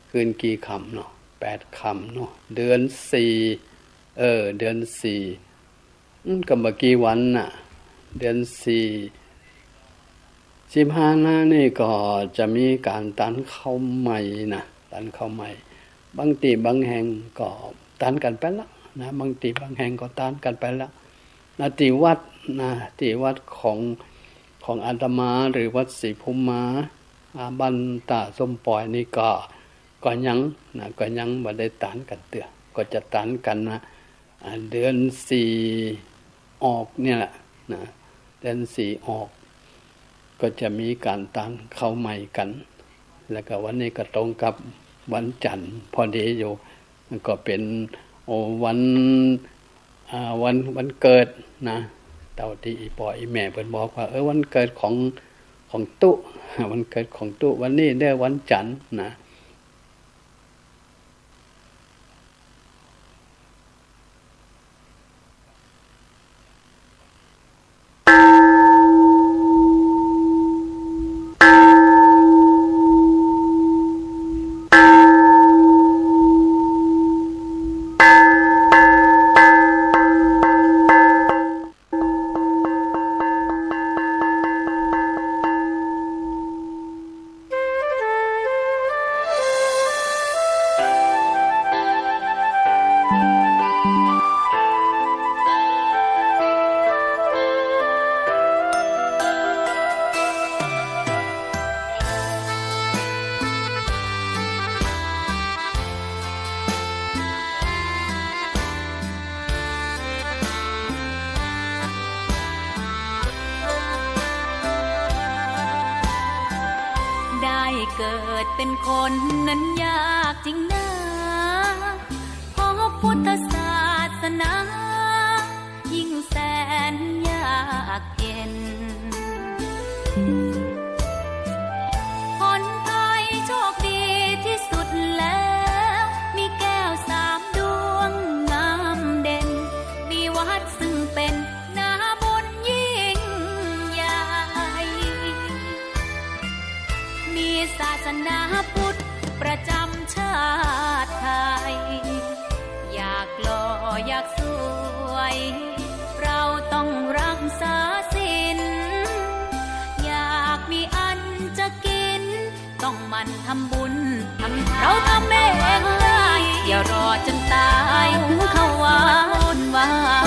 คืนกี่ค่ำเนาะ8 ค่ำเนาะเดือน4เดือน4ก็เมื่อกี่วันน่ะเดือน4 15หน้านี่ก็จะมีการตันข้าวใหม่นะตันข้าวใหม่บางทีบางแห่งก็ตันกันไปแล้วนะบางทีบางแห่งก็ตันกันไปแล้วนะที่วัดนะที่วัดของอาตมาหรือวัดศรีภูมิมาบ้านตาส้มปล่อยนี่ก็ยังนะก็ยังบ่ได้ตันกันเตือก็จะตันกันนะเดือน4ออกเนี่ยแหละนะเดือน4ออกก็จะมีการตันเข้าใหม่กันแล้วก็วันนี้ก็ตรงกับวันจันทร์พอดีอยู่มันก็เป็นวันเกิดนะเต่าที่อีปออีแม่เพิ่นบอกว่าวันเกิดของตุ๊วันเกิดของตุ๊วันนี้ได้วันจันทร์นะเกิดเป็นคนนั้นยากจริงนะเพราะพุทธศาสนายิ่งแสนยากเย็นคนไทยโชคดีที่สุดแล้วมีแก้ว3 ดวงงามเด่นมีวัดซึ่งเป็นนาบุญยิ่งใหญ่มีศาสนาพุทธประจำชาติไทยอยากหล่ออยากสวยเราต้องรักษาศีลอยากมีอันจะกินต้องมันทำบุญทำทานเราทำเองเลยอย่ารอจนตายเข้าวัน